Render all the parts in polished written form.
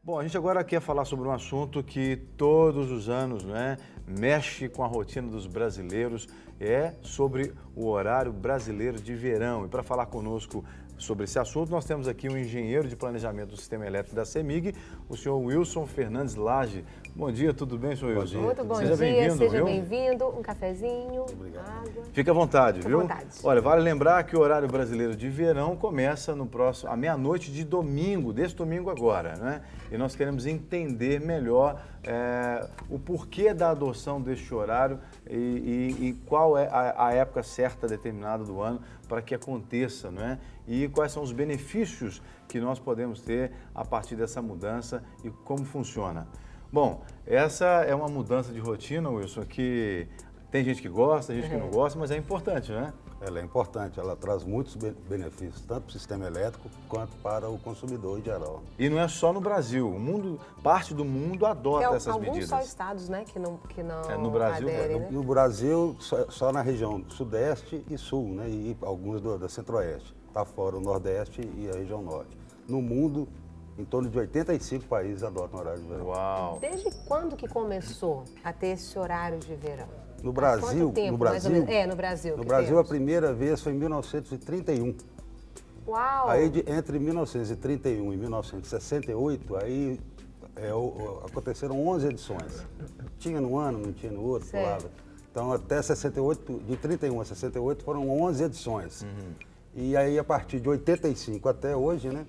Bom, a gente agora quer falar sobre um assunto que todos os anos, né, mexe com a rotina dos brasileiros, é sobre o horário brasileiro de verão. E para falar conosco sobre esse assunto, nós temos aqui o engenheiro de planejamento do Sistema Elétrico da CEMIG, o senhor Wilson Fernandes Lage. Bom dia, tudo bem, senhor Wilson? Muito bom Seja dia, bem-vindo, seja viu? bem-vindo. Um cafezinho, Obrigado. água. Fique à vontade, Fique à viu? vontade. Olha, vale lembrar que o horário brasileiro de verão começa no próximo, à meia-noite de domingo, desse domingo agora, né? E nós queremos entender melhor o porquê da adoção deste horário e qual é a época certa determinada do ano para que aconteça, não é? E quais são os benefícios que nós podemos ter a partir dessa mudança e como funciona. Bom, essa é uma mudança de rotina, Wilson, que tem gente que gosta, tem gente que não gosta, mas é importante, né? Ela é importante, ela traz muitos benefícios, tanto para o sistema elétrico quanto para o consumidor em geral. E não é só no Brasil, parte do mundo adota essas alguns medidas. só estados, né, que não no Brasil, aderem, né? No Brasil, só na região sudeste e sul, né, e alguns da centro-oeste. Está fora o nordeste e a região norte. No mundo, em torno de 85 países adotam horário de verão. Uau! Desde quando que começou a ter esse horário de verão? No Há Brasil, quanto tempo, no mais ou Brasil, menos? No Brasil. no que Brasil a temos. primeira vez foi em 1931. Uau! Aí entre 1931 e 1968, aí aconteceram 11 edições. Tinha no ano, não tinha no outro, Certo. pulava. Então até 68, de 31 a 68 foram 11 edições. E aí a partir de 85 até hoje, né?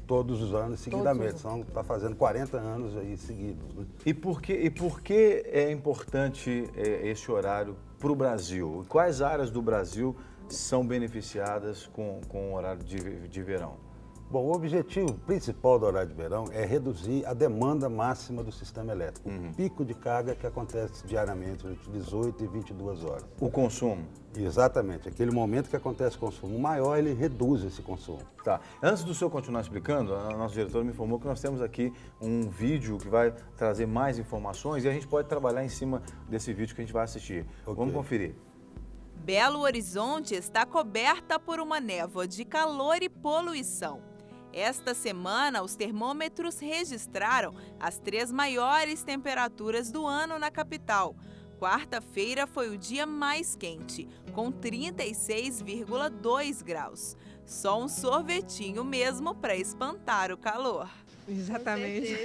Todos os anos, seguidamente. Então está fazendo 40 anos aí seguidos, né? E por que é importante esse horário para o Brasil? Quais áreas do Brasil são beneficiadas com o horário de verão? Bom, o objetivo principal do horário de verão é reduzir a demanda máxima do sistema elétrico. O pico de carga que acontece diariamente entre 18 e 22 horas. O consumo? Exatamente. Aquele momento que acontece o consumo maior, ele reduz esse consumo. Tá. Antes do senhor continuar explicando, a nossa diretora me informou que nós temos aqui um vídeo que vai trazer mais informações e a gente pode trabalhar em cima desse vídeo que a gente vai assistir. Ok. Vamos conferir. Belo Horizonte está coberta por uma névoa de calor e poluição. Esta semana, os termômetros registraram as 3 maiores temperaturas do ano na capital. Quarta-feira foi o dia mais quente, com 36,2 graus. Só um sorvetinho mesmo para espantar o calor. Exatamente.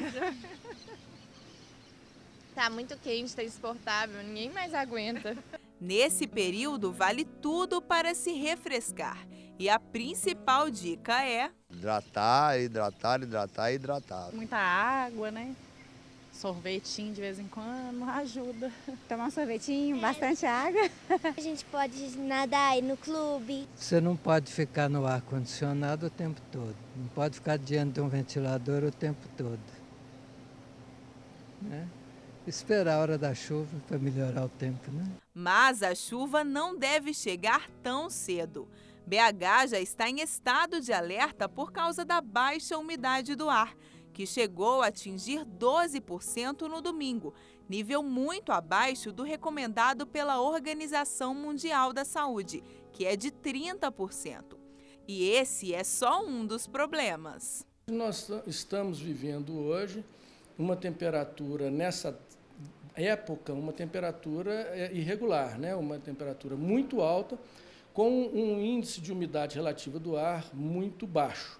Tá muito quente, tá insuportável, ninguém mais aguenta. Nesse período, vale tudo para se refrescar. E a principal dica é... Hidratar, hidratar, hidratar, hidratar. Muita água, né? Sorvetinho de vez em quando ajuda. Tomar um sorvetinho, bastante água. A gente pode nadar aí no clube. Você não pode ficar no ar-condicionado o tempo todo. Não pode ficar diante de um ventilador o tempo todo. Né? Esperar a hora da chuva para melhorar o tempo, né? Mas a chuva não deve chegar tão cedo. BH já está em estado de alerta por causa da baixa umidade do ar, que chegou a atingir 12% no domingo, nível muito abaixo do recomendado pela Organização Mundial da Saúde, que é de 30%. E esse é só um dos problemas. Nós estamos vivendo hoje uma temperatura, nessa época, uma temperatura irregular, né? Uma temperatura muito alta, com um índice de umidade relativa do ar muito baixo.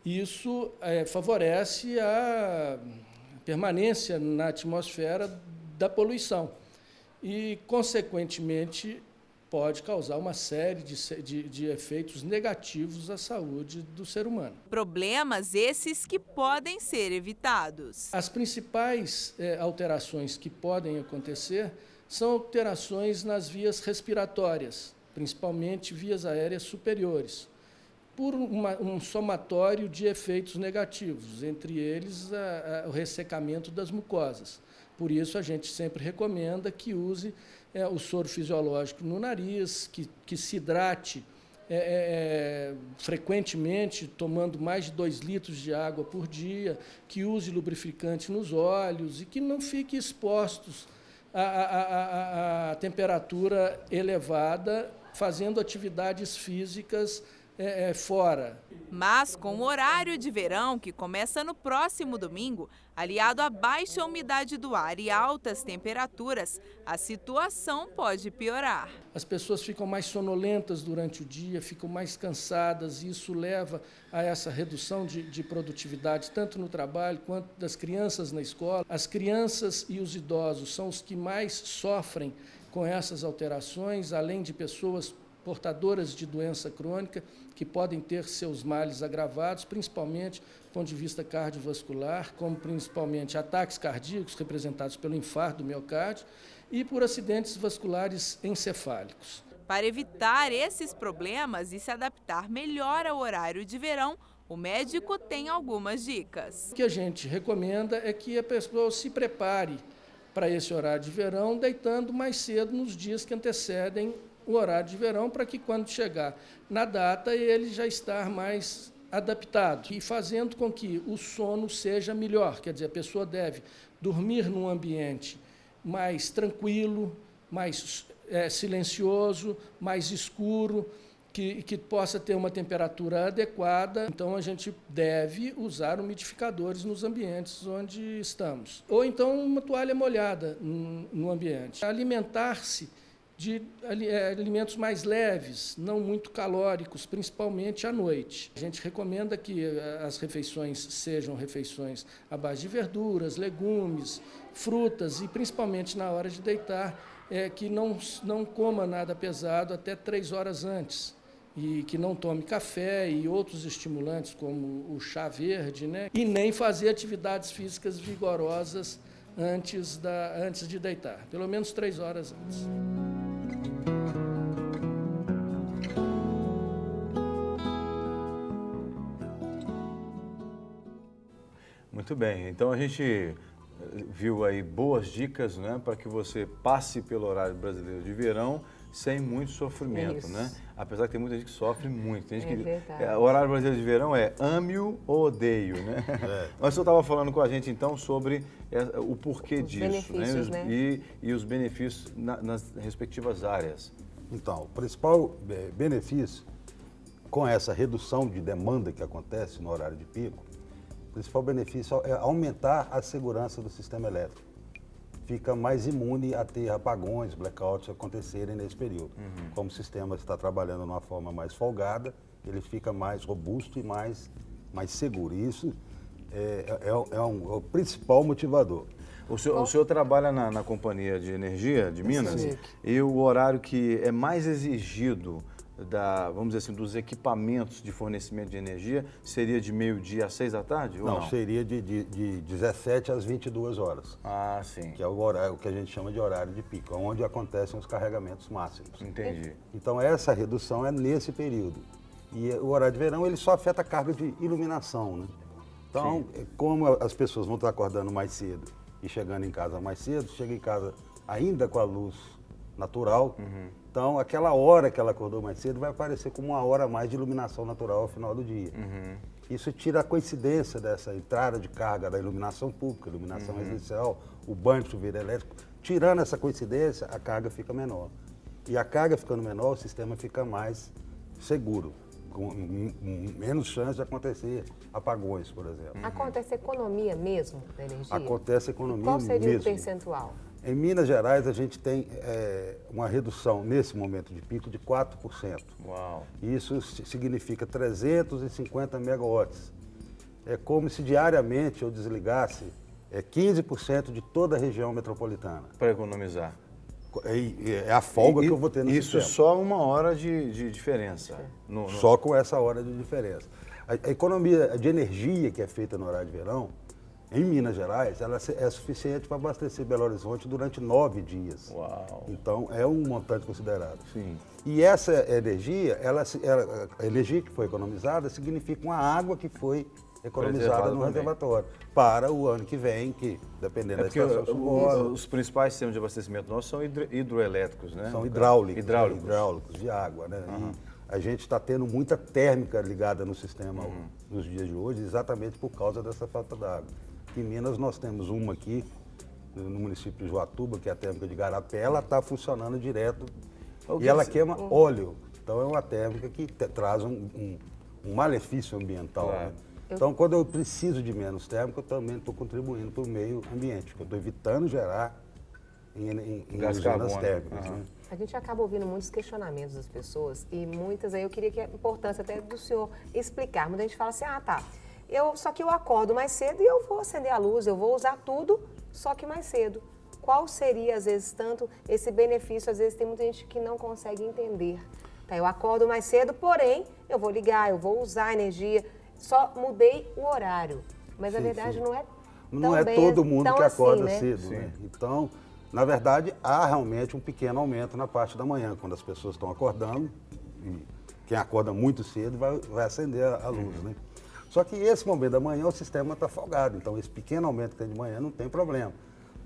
Isso favorece a permanência na atmosfera da poluição e, consequentemente, pode causar uma série de efeitos negativos à saúde do ser humano. Problemas esses que podem ser evitados. As principais alterações que podem acontecer são alterações nas vias respiratórias, principalmente vias aéreas superiores, por um somatório de efeitos negativos, entre eles o ressecamento das mucosas. Por isso, a gente sempre recomenda que use o soro fisiológico no nariz, que se hidrate frequentemente, tomando mais de 2 litros de água por dia, que use lubrificante nos olhos e que não fique expostos à temperatura elevada, fazendo atividades físicas fora. Mas com o horário de verão, que começa no próximo domingo, aliado à baixa umidade do ar e altas temperaturas, a situação pode piorar. As pessoas ficam mais sonolentas durante o dia, ficam mais cansadas, e isso leva a essa redução de produtividade, tanto no trabalho quanto das crianças na escola. As crianças e os idosos são os que mais sofrem com essas alterações, além de pessoas portadoras de doença crônica, que podem ter seus males agravados, principalmente do ponto de vista cardiovascular, como principalmente ataques cardíacos, representados pelo infarto do miocárdio, e por acidentes vasculares encefálicos. Para evitar esses problemas e se adaptar melhor ao horário de verão, o médico tem algumas dicas. O que a gente recomenda é que a pessoa se prepare para esse horário de verão, deitando mais cedo nos dias que antecedem o horário de verão, para que quando chegar na data ele já estar mais adaptado e fazendo com que o sono seja melhor. Quer dizer, a pessoa deve dormir num ambiente mais tranquilo, mais silencioso, mais escuro, que possa ter uma temperatura adequada. Então, a gente deve usar umidificadores nos ambientes onde estamos. Ou então uma toalha molhada no ambiente. Alimentar-se de alimentos mais leves, não muito calóricos, principalmente à noite. A gente recomenda que as refeições sejam refeições à base de verduras, legumes, frutas e, principalmente na hora de deitar, que não coma nada pesado até 3 horas antes. E que não tome café e outros estimulantes, como o chá verde, né? E nem fazer atividades físicas vigorosas antes de deitar, pelo menos 3 horas antes. Muito bem, então a gente viu aí boas dicas, né, para que você passe pelo horário brasileiro de verão sem muito sofrimento, né? Apesar que tem muita gente que sofre muito. Tem gente que o horário brasileiro de verão é ame-o ou odeio, né? Mas o senhor estava falando com a gente então sobre o porquê disso, né? E os benefícios nas respectivas áreas. Então, o principal benefício com essa redução de demanda que acontece no horário de pico, o principal benefício é aumentar a segurança do sistema elétrico. Fica mais imune a ter apagões, blackouts acontecerem nesse período. Como o sistema está trabalhando de uma forma mais folgada, ele fica mais robusto e mais seguro. Isso é o principal motivador. O senhor trabalha na Companhia de Energia de Minas, e o horário que é mais exigido vamos dizer assim, dos equipamentos de fornecimento de energia seria de meio-dia às 6 da tarde? Ou não, seria de 17 às 22 horas. Ah, sim. Que é o horário que a gente chama de horário de pico, onde acontecem os carregamentos máximos. Entendi. Então essa redução é nesse período. E o horário de verão ele só afeta a carga de iluminação, né? Então, como as pessoas vão estar acordando mais cedo e chegando em casa mais cedo, chega em casa ainda com a luz natural. Então, aquela hora que ela acordou mais cedo vai aparecer como uma hora a mais de iluminação natural ao final do dia. Isso tira a coincidência dessa entrada de carga da iluminação pública, iluminação residencial, o banho de chuveiro elétrico. Tirando essa coincidência, a carga fica menor. E a carga ficando menor, o sistema fica mais seguro, com menos chance de acontecer apagões, por exemplo. Acontece economia mesmo da energia? Acontece economia mesmo. Qual seria mesmo. o percentual? Em Minas Gerais, a gente tem uma redução, nesse momento de pico, de 4%. Uau! Isso significa 350 megawatts. É como se diariamente eu desligasse 15% de toda a região metropolitana. Para economizar. É a folga que eu vou ter no sistema. Isso só 1 hora de diferença. Só com essa hora de diferença. A economia de energia que é feita no horário de verão, em Minas Gerais, ela é suficiente para abastecer Belo Horizonte durante 9 dias. Uau! Então, é um montante considerável. Sim. E essa energia, a energia que foi economizada significa uma água que foi economizada no reservatório para o ano que vem, que dependendo da estação... Os principais sistemas de abastecimento nossos são hidroelétricos, né? São hidráulicos de água, né? E a gente está tendo muita térmica ligada no sistema nos dias de hoje, exatamente por causa dessa falta d'água. Em Minas nós temos uma aqui, no município de Joatuba, que é a térmica de Garapé, ela está funcionando direto e ela queima óleo. Então é uma térmica que traz um malefício ambiental. Claro. Né? Então, quando eu preciso de menos térmica, eu também estou contribuindo para o meio ambiente, porque eu estou evitando gerar em usinas térmicas. Né? A gente acaba ouvindo muitos questionamentos das pessoas e muitas aí eu queria que a importância até do senhor explicar. Muita gente fala assim, só que eu acordo mais cedo e eu vou acender a luz, eu vou usar tudo, só que mais cedo. Qual seria, às vezes, tanto esse benefício? Às vezes tem muita gente que não consegue entender. Tá, eu acordo mais cedo, porém, eu vou ligar, eu vou usar a energia, só mudei o horário. Mas, na verdade, não é Não é todo mundo que acorda assim, né? cedo, né? Então, na verdade, há realmente um pequeno aumento na parte da manhã, quando as pessoas estão acordando, e quem acorda muito cedo vai acender a luz, né? Só que esse momento da manhã o sistema está folgado, então esse pequeno aumento que tem de manhã não tem problema.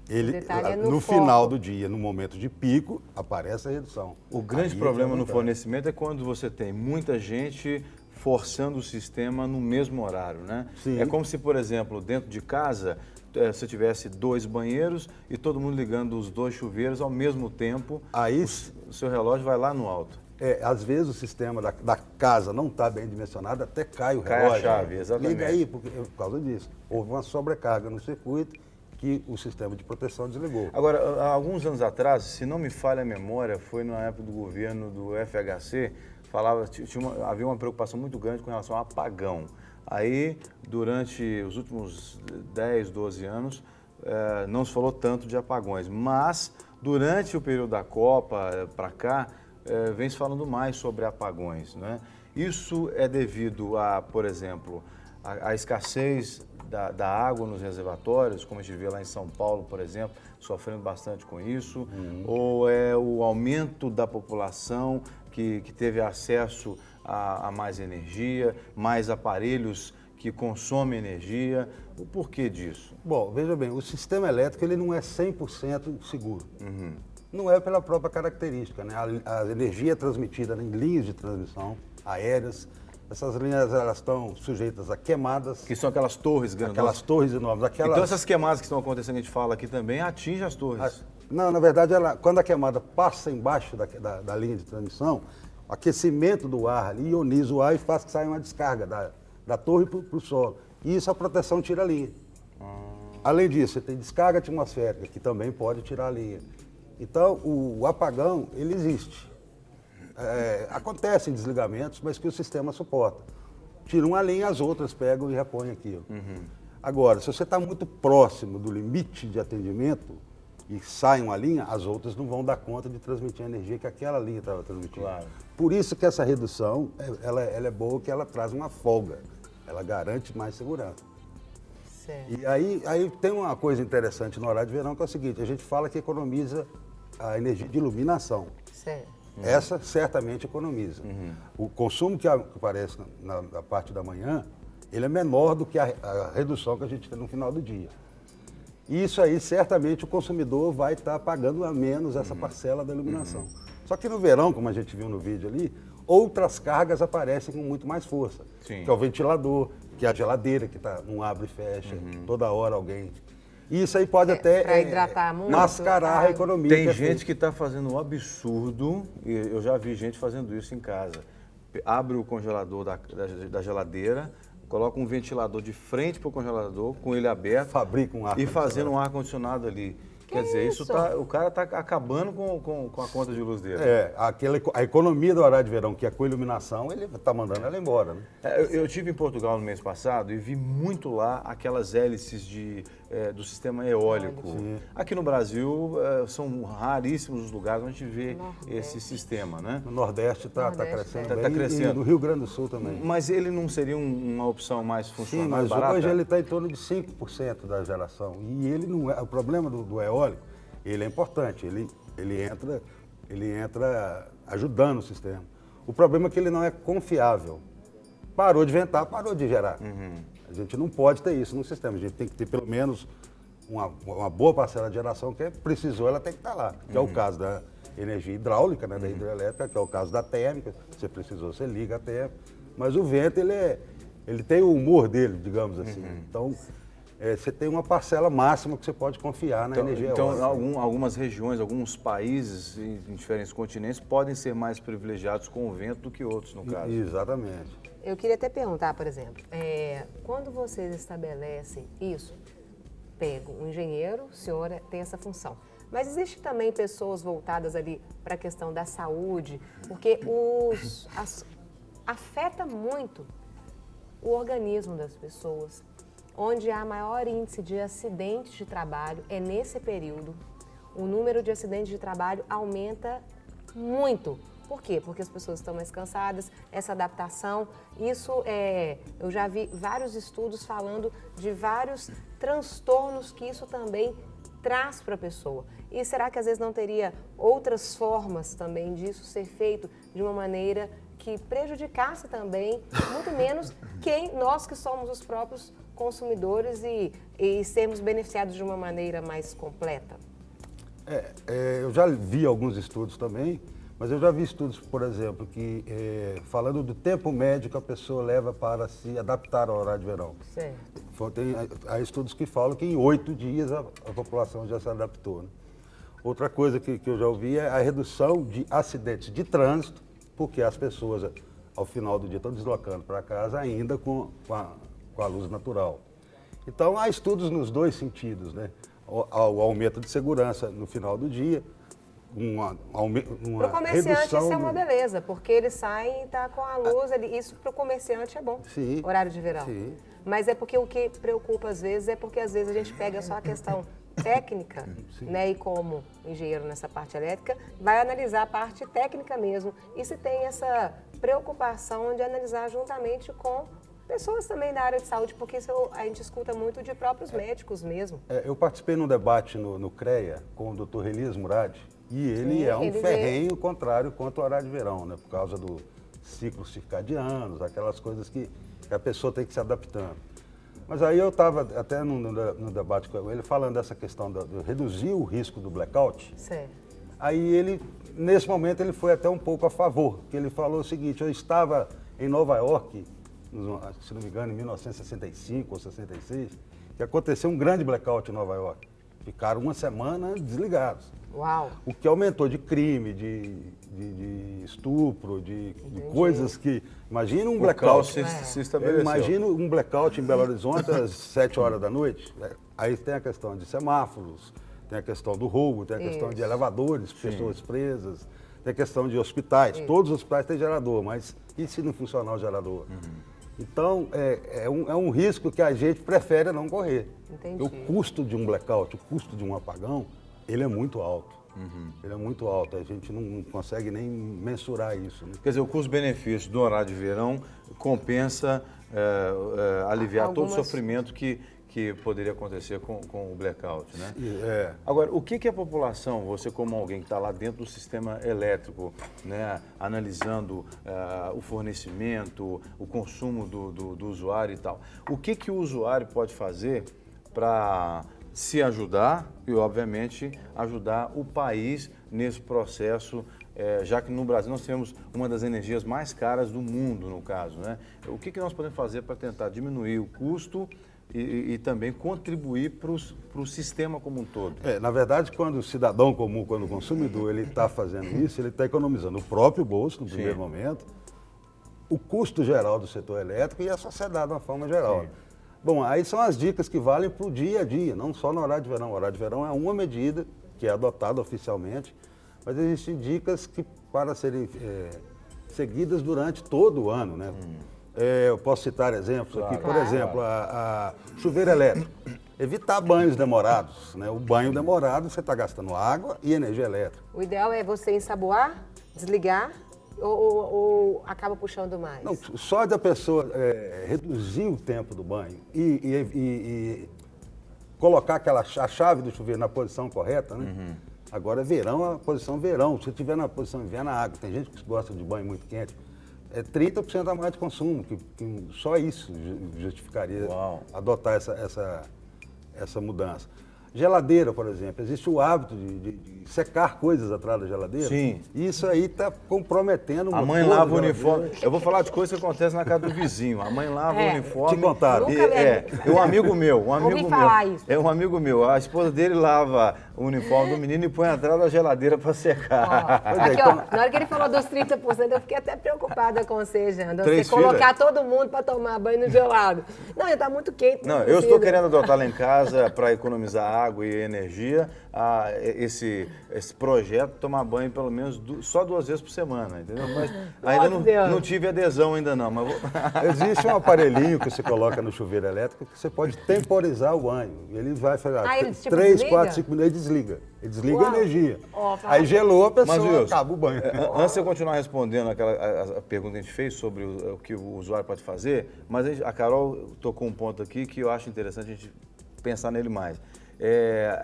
Ele, no final do dia, no momento de pico, aparece a redução. O grande problema no fornecimento é quando você tem muita gente forçando o sistema no mesmo horário, né? Sim. É como se, por exemplo, dentro de casa, você tivesse 2 banheiros e todo mundo ligando os 2 chuveiros ao mesmo tempo, aí o seu relógio vai lá no alto. Às vezes o sistema da casa não está bem dimensionado, até cai o Cai relógio. a chave, exatamente. Liga aí, por causa disso. Houve uma sobrecarga no circuito que o sistema de proteção desligou. Agora, há alguns anos atrás, se não me falha a memória, foi na época do governo do FHC, havia uma preocupação muito grande com relação ao apagão. Aí, durante os últimos 10, 12 anos, não se falou tanto de apagões, mas durante o período da Copa para cá, vem se falando mais sobre apagões, né? Isso é devido a, por exemplo, a escassez da água nos reservatórios, como a gente vê lá em São Paulo, por exemplo, sofrendo bastante com isso, ou é o aumento da população que teve acesso a mais energia, mais aparelhos que consomem energia. O porquê disso? Bom, veja bem, o sistema elétrico ele não é 100% seguro. Não é pela própria característica, né? A energia é transmitida em linhas de transmissão aéreas. Essas linhas elas estão sujeitas a queimadas. Que são aquelas torres grandes. Aquelas torres enormes. Então essas queimadas que estão acontecendo, a gente fala aqui também, atingem as torres. Não, na verdade, quando a queimada passa embaixo da linha de transmissão, o aquecimento do ar ali ioniza o ar e faz que saia uma descarga da torre para o solo. E isso a proteção tira a linha. Além disso, você tem descarga atmosférica, que também pode tirar a linha. Então, o apagão, ele existe. Acontecem desligamentos, mas que o sistema suporta. Tira uma linha, as outras pegam e repõem aquilo. Agora, se você está muito próximo do limite de atendimento e sai uma linha, as outras não vão dar conta de transmitir a energia que aquela linha estava transmitindo. Claro. Por isso que essa redução, ela é boa, que ela traz uma folga. Ela garante mais segurança. Certo. E aí tem uma coisa interessante no horário de verão, que é o seguinte, a gente fala que economiza a energia de iluminação. Certo. Essa certamente economiza. O consumo que aparece na parte da manhã, ele é menor do que a redução que a gente tem no final do dia. E isso aí, certamente, o consumidor vai estar pagando a menos essa parcela da iluminação. Só que no verão, como a gente viu no vídeo ali, outras cargas aparecem com muito mais força. Sim. Que é o ventilador, que é a geladeira, que não abre e fecha, toda hora alguém... E isso aí pode até hidratar muito, mascarar a economia. Tem gente que está fazendo um absurdo, e eu já vi gente fazendo isso em casa. Abre o congelador da geladeira, coloca um ventilador de frente para o congelador, com ele aberto, fabrica um ar e fazendo um ar-condicionado ali. Quer dizer, o cara está acabando com a conta de luz dele. A economia do horário de verão, que é com iluminação, ele está mandando ela embora. Né? Eu estive em Portugal no mês passado e vi muito lá aquelas hélices do sistema eólico. Sim. Aqui no Brasil, são raríssimos os lugares onde a gente vê esse sistema, né? No Nordeste está crescendo bem, tá crescendo. E no Rio Grande do Sul também. Mas ele não seria uma opção mais funcional, mais mas barata? hoje ele está em torno de 5% da geração. E ele não é. O problema do eólico, ele é importante, ele entra ajudando o sistema. O problema é que ele não é confiável. Parou de ventar, parou de gerar. A gente não pode ter isso no sistema, a gente tem que ter pelo menos uma boa parcela de geração que precisou, ela tem que estar lá. Que é o caso da energia hidráulica, né, da hidrelétrica, que é o caso da térmica, você precisou, você liga a térmica. Mas o vento, ele tem o humor dele, digamos assim. Então, você tem uma parcela máxima que você pode confiar na energia eólica. Então, algumas regiões, alguns países em diferentes continentes podem ser mais privilegiados com o vento do que outros, no caso. Exatamente. Eu queria até perguntar, por exemplo, quando vocês estabelecem isso, pego um engenheiro, o senhor tem essa função, mas existe também pessoas voltadas ali para a questão da saúde, porque afeta muito o organismo das pessoas. Onde há maior índice de acidentes de trabalho é nesse período. O número de acidentes de trabalho aumenta muito. Por quê? Porque as pessoas estão mais cansadas, essa adaptação, eu já vi vários estudos falando de vários transtornos que isso também traz para a pessoa. E será que às vezes não teria outras formas também disso ser feito de uma maneira que prejudicasse também, muito menos nós que somos os próprios consumidores e sermos beneficiados de uma maneira mais completa? Eu já vi alguns estudos também, mas eu já vi estudos, por exemplo, que falando do tempo médio que a pessoa leva para se adaptar ao horário de verão. Certo. Há estudos que falam que em 8 dias a população já se adaptou. Né? Outra coisa que eu já ouvi é a redução de acidentes de trânsito, porque as pessoas, ao final do dia, estão deslocando para casa ainda com a luz natural. Então, há estudos nos dois sentidos, né? O aumento de segurança no final do dia, uma para o comerciante isso é uma beleza, porque ele sai e está com a luz, isso para o comerciante é bom, sim, horário de verão. Sim. Mas é porque o que preocupa às vezes é porque às vezes a gente pega só a questão técnica, né? E como engenheiro nessa parte elétrica, vai analisar a parte técnica mesmo. E se tem essa preocupação de analisar juntamente com pessoas também da área de saúde, porque isso a gente escuta muito de próprios médicos mesmo. Eu participei num debate no CREA com o Dr. Elias Murad, e ele é um ferrenho contrário contra o horário de verão, né? Por causa do ciclos circadianos, aquelas coisas que a pessoa tem que se adaptando. Mas aí eu estava até no debate com ele falando dessa questão de reduzir o risco do blackout. Certo. Aí ele, nesse momento, ele foi até um pouco a favor, que ele falou o seguinte: eu estava em Nova York, se não me engano, em 1965 ou 66, que aconteceu um grande blackout em Nova York. Ficaram uma semana desligados. Uau! O que aumentou de crime, de estupro, de coisas que... Imagina um blackout. Se estabeleceu. Imagina um blackout em Belo Horizonte às 7 horas da noite. Aí tem a questão de semáforos, tem a questão do roubo, tem a questão de elevadores, pessoas presas, tem a questão de hospitais. Todos os hospitais têm gerador, mas e se não funcionar o gerador? Então, é um risco que a gente prefere não correr. Entendi. O custo de um blackout, o custo de um apagão, ele é muito alto. Ele é muito alto, a gente não consegue nem mensurar isso. Né? Quer dizer, o custo-benefício do horário de verão compensa aliviar todo o sofrimento que poderia acontecer com o blackout, né? Agora, o que a população, você como alguém que está lá dentro do sistema elétrico, né, analisando o fornecimento, o consumo do usuário e tal, o que o usuário pode fazer para se ajudar e, obviamente, ajudar o país nesse processo, já que no Brasil nós temos uma das energias mais caras do mundo, no caso, né? O que nós podemos fazer para tentar diminuir o custo e também contribuir para o sistema como um todo? Na verdade, quando o cidadão comum, quando o consumidor, ele está fazendo isso, ele está economizando o próprio bolso, no primeiro momento, o custo geral do setor elétrico e a sociedade de uma forma geral. Sim. Bom, aí são as dicas que valem para o dia a dia, não só no horário de verão. O horário de verão é uma medida que é adotada oficialmente, mas existem dicas que para serem seguidas durante todo o ano, né? Eu posso citar exemplos aqui, por exemplo, a chuveiro elétrico. Evitar banhos demorados, né? O banho demorado, você está gastando água e energia elétrica. O ideal é você ensaboar, desligar ou acaba puxando mais? Não, só da pessoa reduzir o tempo do banho e colocar a chave do chuveiro na posição correta, né? Agora, verão, a posição verão. Se estiver na posição inverno, a água. Tem gente que gosta de banho muito quente. É 30% a mais de consumo, que só isso justificaria adotar essa mudança. Geladeira, por exemplo. Existe o hábito de secar coisas atrás da geladeira. Sim. Isso aí está comprometendo A mãe lava o uniforme. Eu vou falar de coisas que acontecem na casa do vizinho. A mãe lava o uniforme. Te contaram. Um amigo meu. Isso. É um amigo meu. A esposa dele lava o uniforme do menino e põe atrás da geladeira para secar. Aqui, ó, na hora que ele falou dos 30%, eu fiquei até preocupada com você, Janda. Você 3 colocar todo mundo para tomar banho no gelado. Não, ele tá muito quente. Não, eu estou querendo adotar lá em casa para economizar água e energia, esse projeto, tomar banho pelo menos só 2 vezes por semana, entendeu? Mas ainda não tive adesão ainda não. Mas Existe um aparelhinho que você coloca no chuveiro elétrico que você pode temporizar o banho. Ele vai fazer 3, 4, 5 minutos, ele desliga. Ele desliga a energia. Aí gelou a pessoa, acaba o banho. Antes de eu continuar respondendo a pergunta que a gente fez sobre o que o usuário pode fazer, mas a Carol tocou um ponto aqui que eu acho interessante a gente pensar nele mais.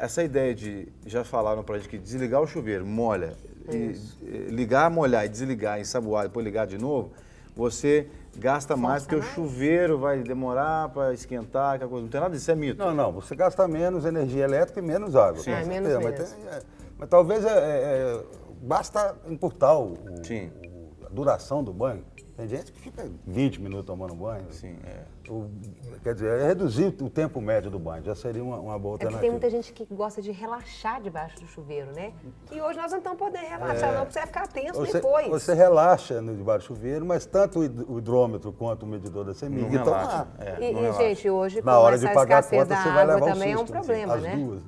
Essa ideia de, já falaram pra gente que desligar o chuveiro, molha, e ligar, molhar e desligar, ensaboar e depois ligar de novo, você gasta mais porque o chuveiro vai demorar para esquentar, aquela coisa. Não tem nada disso, é mito. Não, você gasta menos energia elétrica e menos água. Sim. Menos mas talvez basta encurtar a duração do banho. Tem gente que fica 20 minutos tomando banho. Sim, Quer dizer, reduzir o tempo médio do banho já seria uma boa alternativa. Tem muita gente que gosta de relaxar debaixo do chuveiro, né? E hoje nós não estamos podendo relaxar, não, porque você vai ficar tenso depois. Você relaxa debaixo do chuveiro, mas tanto o hidrômetro quanto o medidor da CEMIG estão lá. Gente, hoje na com hora de essa pagar a escassez conta, da você vai água levar também susto, é um problema, as né? duas.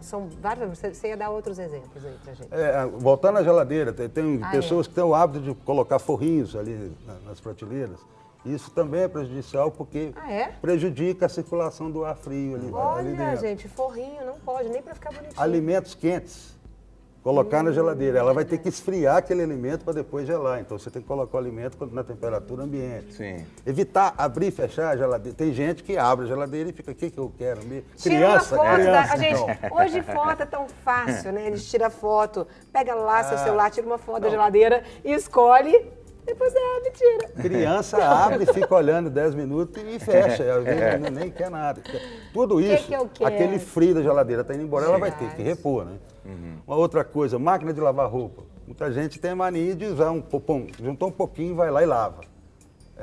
São vários, você ia dar outros exemplos aí pra gente. Voltando à geladeira, tem pessoas que têm o hábito de colocar forrinhos ali nas prateleiras. Isso também é prejudicial porque prejudica a circulação do ar frio ali. Olha, gente, forrinho não pode, nem para ficar bonitinho. Alimentos quentes, colocar na geladeira. Ela vai ter que esfriar aquele alimento para depois gelar. Então você tem que colocar o alimento na temperatura ambiente. Sim. Evitar abrir e fechar a geladeira. Tem gente que abre a geladeira e fica, o que eu quero? Criança. Gente, hoje foto é tão fácil, né? Eles tiram foto, pega lá seu celular, tira uma foto da geladeira, escolhe. Depois você tira. Criança abre, fica olhando 10 minutos e fecha. Às vezes nem quer nada. Tudo isso, aquele frio da geladeira está indo embora, ela vai ter que repor, né? Uma outra coisa, máquina de lavar roupa. Muita gente tem a mania de usar juntou um pouquinho, vai lá e lava.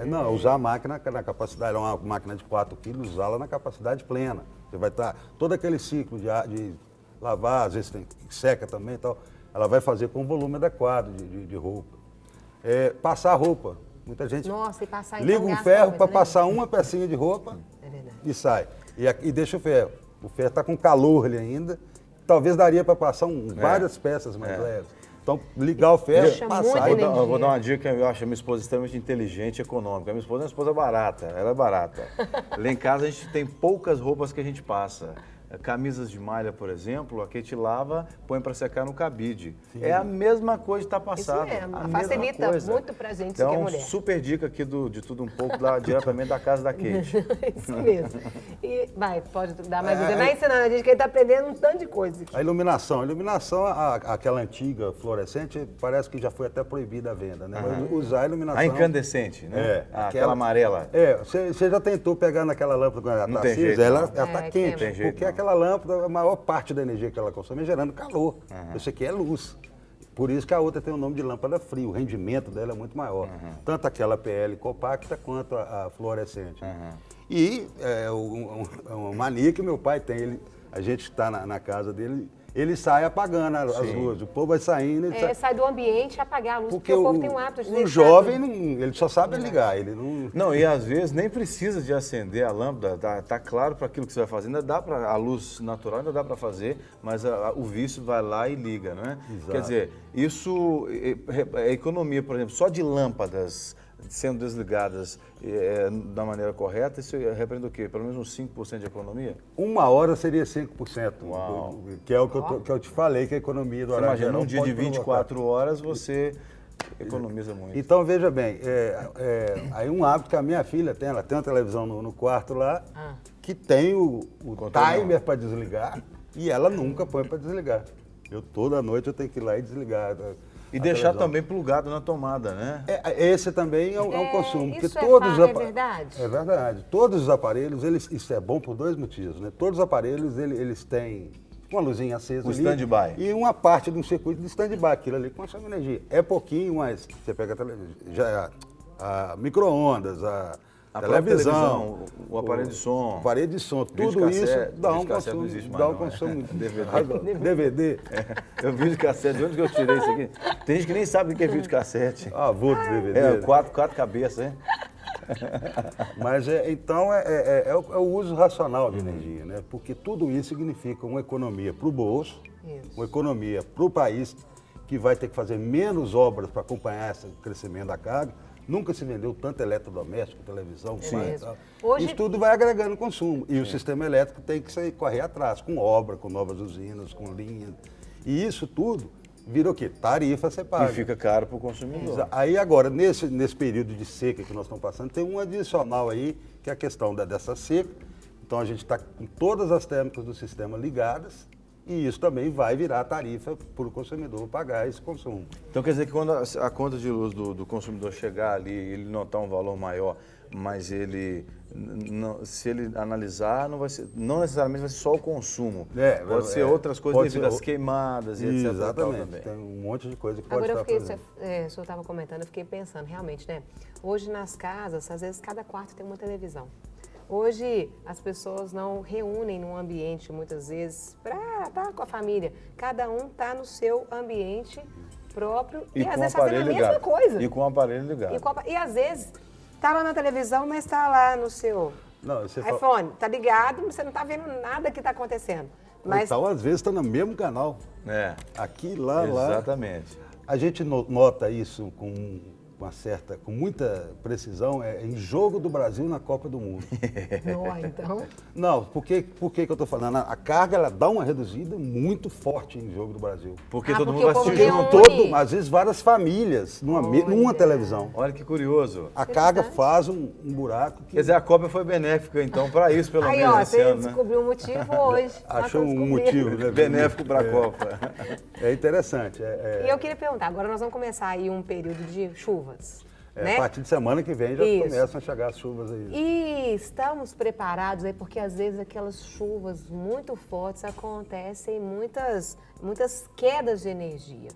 Não, usar a máquina na capacidade, uma máquina de 4 quilos, usá-la na capacidade plena. Você vai estar, todo aquele ciclo de lavar, às vezes seca também e tal, ela vai fazer com um volume adequado de roupa. Passar roupa. Muita gente liga um ferro para passar uma pecinha de roupa e sai. E deixa o ferro. O ferro está com calor ali ainda. Talvez daria para passar várias peças mais leves. Então, ligar o ferro e passar. Eu vou dar uma dica, eu acho a minha esposa extremamente inteligente e econômica. A minha esposa é uma esposa barata, ela é barata. Lá em casa a gente tem poucas roupas que a gente passa. Camisas de malha, por exemplo, a Kate lava, põe para secar no cabide. Sim. É a mesma coisa que está passada. Isso mesmo, facilita muito pra gente, então, que é mulher. Super dica aqui de tudo um pouco, diretamente da casa da Kate. Isso mesmo. E pode dar mais dica. Vai ensinando a gente que ele está aprendendo um tanto de coisa. A iluminação. Aquela antiga fluorescente, parece que já foi até proibida a venda, né? Mas usar a iluminação... A incandescente, né? Aquela amarela. Você já tentou pegar naquela lâmpada com a acesa, ela está quente, porque aquela lâmpada, a maior parte da energia que ela consome é gerando calor. Isso aqui é luz. Por isso que a outra tem o nome de lâmpada fria, o rendimento dela é muito maior. Tanto aquela PL compacta quanto a fluorescente. E uma mania que meu pai tem, a gente está na casa dele, ele sai apagando as luzes. O povo vai saindo... sai do ambiente e apagar a luz, porque o povo tem um hábito de deixar... O jovem, ele só sabe ligar, ele não... Não, e às vezes nem precisa de acender a lâmpada, tá claro para aquilo que você vai fazer, ainda dá para, a luz natural ainda dá para fazer, mas o vício vai lá e liga, não é? Exato. Quer dizer, isso é economia, por exemplo, só de lâmpadas sendo desligadas da maneira correta, isso representa o quê? Pelo menos uns 5% de economia? Uma hora seria 5%, que é o que eu te falei, que a economia do horário geral num dia de 24 horas você economiza muito. Então, veja bem, aí um hábito que a minha filha tem, ela tem uma televisão no quarto lá, que tem o timer para desligar, e ela nunca põe para desligar. Toda noite eu tenho que ir lá e desligar. E deixar também plugado na tomada, né? Esse também é um consumo. Isso porque é verdade? É verdade. Todos os aparelhos, isso é bom por 2 motivos, né? Todos os aparelhos, eles têm uma luzinha acesa O ali. stand-by. E uma parte de um circuito de stand-by, aquilo ali consome energia. É pouquinho, mas você pega a micro-ondas, a televisão, o aparelho de som. O aparelho de som, tudo videocassete, isso dá um videocassete consumo. não existe mais, Dá um não, é? consumo. DVD. Eu videocassete, de onde que eu tirei isso aqui? Tem gente que nem sabe o que é videocassete. Vulto DVD. É, quatro cabeças, hein? Mas então é o uso racional de energia, né? Porque tudo isso significa uma economia para o bolso, uma economia para o país, que vai ter que fazer menos obras para acompanhar esse crescimento da carga. Nunca se vendeu tanto eletrodoméstico, televisão, e tal. Hoje... Isso tudo vai agregando consumo. E o sistema elétrico tem que correr atrás, com obra, com novas usinas, com linhas. E isso tudo vira o quê? Tarifa a ser paga. E fica caro para o consumidor. Aí agora, nesse período de seca que nós estamos passando, tem um adicional aí, que é a questão dessa seca. Então a gente está com todas as térmicas do sistema ligadas, e isso também vai virar tarifa para o consumidor pagar esse consumo. Então quer dizer que quando a conta de luz do consumidor chegar ali, ele notar um valor maior, mas ele, se ele analisar, não necessariamente vai ser só o consumo. Pode ser outras coisas devido às queimadas e etc. Exatamente, também. tem um monte de coisa que pode Agora, estar fazendo. o senhor estava comentando, eu fiquei pensando, realmente, né? Hoje nas casas, às vezes cada quarto tem uma televisão. Hoje as pessoas não reúnem num ambiente, muitas vezes, para estar com a família. Cada um está no seu ambiente próprio e às vezes fazendo a mesma coisa. E com o aparelho ligado. E às vezes está lá na televisão, mas está lá no seu iPhone. Está ligado, mas você não está vendo nada que está acontecendo. Mas... Então, às vezes, está no mesmo canal. Aqui, lá. Exatamente. A gente nota isso com muita precisão em jogo do Brasil na Copa do Mundo. Então? Não, por que eu estou falando? A carga ela dá uma reduzida muito forte em jogo do Brasil. Porque todo mundo vai assistir às vezes várias famílias numa televisão. Olha que curioso. A carga faz um buraco. Quer dizer, a Copa foi benéfica, então, para isso, pelo menos. Aí, você descobriu um motivo hoje. Achou um motivo, né? Benéfico para a Copa. É interessante. E eu queria perguntar, agora nós vamos começar aí um período de chuvas. Né? A partir de semana que vem já começam a chegar as chuvas aí. E estamos preparados aí, porque às vezes aquelas chuvas muito fortes acontecem muitas quedas de energia.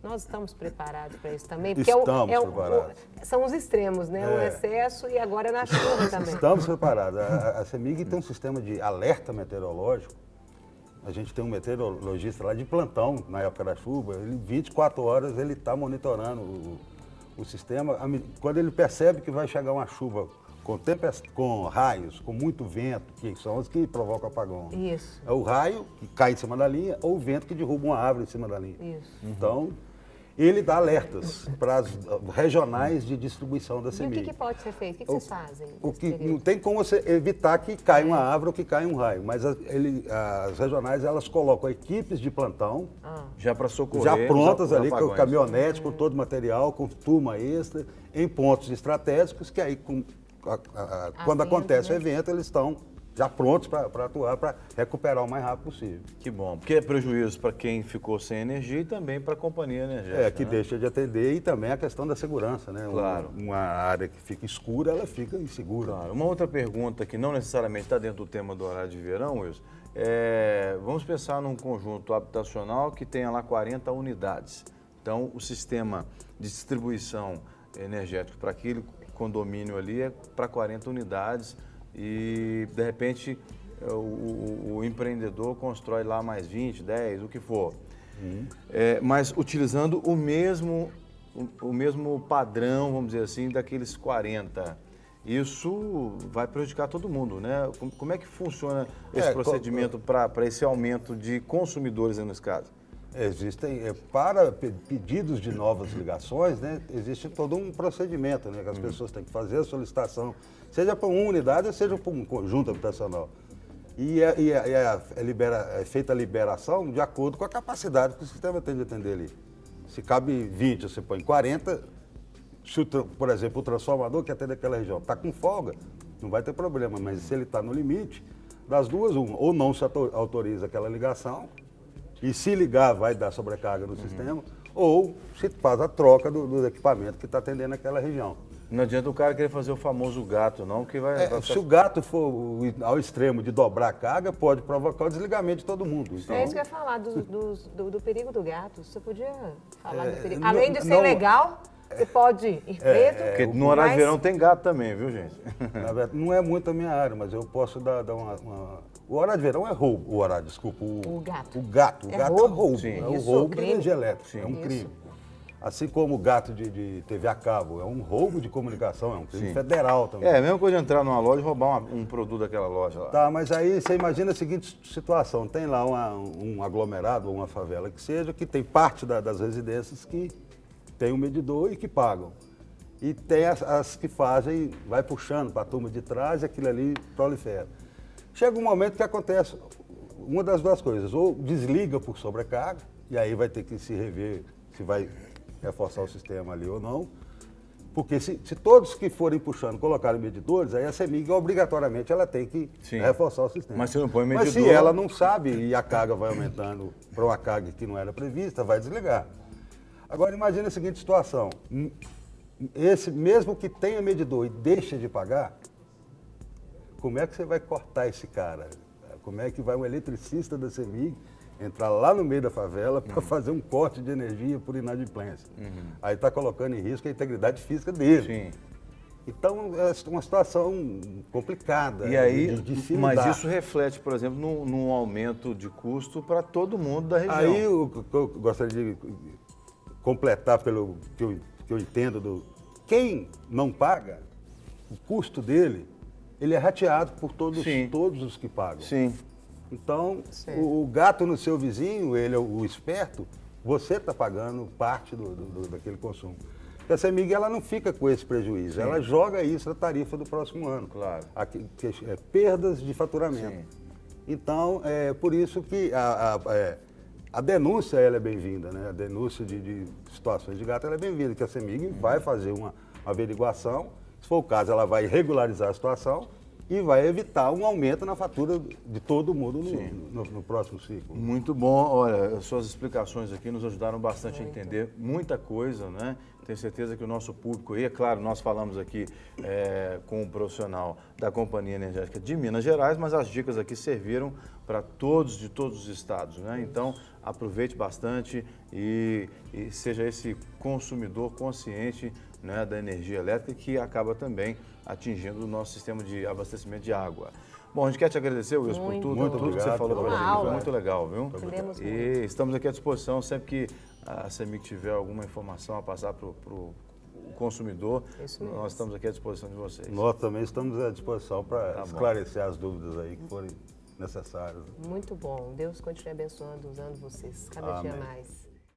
Nós estamos preparados para isso também? Porque preparados. São os extremos, né? O excesso e agora na chuva também. Estamos preparados. A CEMIG tem um sistema de alerta meteorológico. A gente tem um meteorologista lá de plantão na época da chuva. Ele 24 horas ele está monitorando o sistema. Quando ele percebe que vai chegar uma chuva com raios, com muito vento, que são os que provocam apagão. Isso. É o raio que cai em cima da linha ou o vento que derruba uma árvore em cima da linha. Isso. Então, ele dá alertas para as regionais de distribuição da CEMIG. E o que pode ser feito? O que vocês fazem? Não tem como você evitar que caia uma árvore ou que caia um raio, mas as regionais elas colocam equipes de plantão já para socorrer, já prontas ali com caminhonete, com todo o material, com turma extra, em pontos estratégicos que aí quando acontece o evento eles estão já prontos para atuar, para recuperar o mais rápido possível. Que bom, porque é prejuízo para quem ficou sem energia e também para a companhia energética. Que deixa de atender e também a questão da segurança, né? Claro. Uma área que fica escura, ela fica insegura. Claro. Uma outra pergunta que não necessariamente está dentro do tema do horário de verão, Wilson, vamos pensar num conjunto habitacional que tenha lá 40 unidades. Então, o sistema de distribuição energética para aquele condomínio ali é para 40 unidades, e, de repente, o empreendedor constrói lá mais 20, 10, o que for. Mas utilizando o mesmo padrão, vamos dizer assim, daqueles 40. Isso vai prejudicar todo mundo, né? Como é que funciona esse procedimento para esse aumento de consumidores nesse caso? Existem, para pedidos de novas ligações, né, existe todo um procedimento, né, que as pessoas têm que fazer a solicitação, seja para uma unidade, seja para um conjunto habitacional. E é feita a liberação de acordo com a capacidade que o sistema tem de atender ali. Se cabe 20, você põe 40, se, por exemplo, o transformador que atende aquela região está com folga, não vai ter problema, mas se ele está no limite, das duas, ou não se autoriza aquela ligação, e se ligar vai dar sobrecarga no sistema, ou se faz a troca do equipamento que está atendendo aquela região. Não adianta o cara querer fazer o famoso gato, não, que vai... Se o gato for ao extremo de dobrar a carga, pode provocar o desligamento de todo mundo. Então, É isso que eu ia falar, do perigo do gato. Você podia falar do perigo. não- Além de ser não- legal, você pode ir preto. Porque no horário de verão tem gato também, viu, gente? na verdade, não é muito a minha área, mas eu posso dar uma... O horário de verão é roubo. O horário, desculpa. O gato. O gato. O É gato roubo. é roubo. Sim. É o Isso, roubo de crime. energia elétrica. Sim. É um Isso. crime. Assim como o gato de TV a cabo. É um roubo de comunicação. É um crime Sim. federal também. É, a mesma coisa de entrar numa loja e roubar um produto daquela loja lá. Tá, mas aí você imagina a seguinte situação. Tem lá um aglomerado ou uma favela que seja, que tem parte das residências que tem um medidor e que pagam. E tem as que fazem, vai puxando para a turma de trás e aquilo ali prolifera. Chega um momento que acontece uma das duas coisas. Ou desliga por sobrecarga, e aí vai ter que se rever se vai reforçar o sistema ali ou não. Porque se todos que forem puxando colocarem medidores, aí a CEMIG obrigatoriamente ela tem que Sim. reforçar o sistema. Mas se não põe Mas se medidor- ela não sabe e a carga vai aumentando para uma carga que não era prevista, vai desligar. Agora imagine a seguinte situação. Esse mesmo que tenha medidor e deixa de pagar, como é que você vai cortar esse cara? Como é que vai um eletricista da CEMIG entrar lá no meio da favela para fazer um corte de energia por inadimplência? Aí está colocando em risco a integridade física dele. Sim. Então é uma situação complicada. E aí, de se mas lidar. isso reflete, por exemplo, num aumento de custo para todo mundo da região. Aí o que eu gostaria de completar pelo que eu entendo quem não paga, o custo dele, ele é rateado por todos os que pagam. Sim. Então, o gato no seu vizinho, ele é o esperto, você está pagando parte daquele consumo. Porque a CEMIG ela não fica com esse prejuízo, ela joga isso na tarifa do próximo ano. Claro. Perdas de faturamento. Sim. Então, é por isso que a denúncia ela é bem-vinda, né? A denúncia de situações de gato ela é bem-vinda, que a CEMIG vai fazer uma averiguação, se for o caso, ela vai regularizar a situação e vai evitar um aumento na fatura de todo mundo no próximo ciclo. Muito bom. Olha, as suas explicações aqui nos ajudaram bastante a entender muita coisa, né? Tenho certeza que o nosso público, e é claro, nós falamos aqui com um profissional da Companhia Energética de Minas Gerais, mas as dicas aqui serviram para todos, de todos os estados, né? Então, aproveite bastante e seja esse consumidor consciente, né, da energia elétrica que acaba também atingindo o nosso sistema de abastecimento de água. Bom, a gente quer te agradecer, Wilson, por tudo que você falou para a gente. Foi muito legal, viu? E estamos aqui à disposição sempre que a CEMIG tiver alguma informação a passar para o consumidor, nós estamos aqui à disposição de vocês. Nós também estamos à disposição para esclarecer as dúvidas aí que forem necessárias. Muito bom. Deus continue abençoando, usando vocês cada dia mais.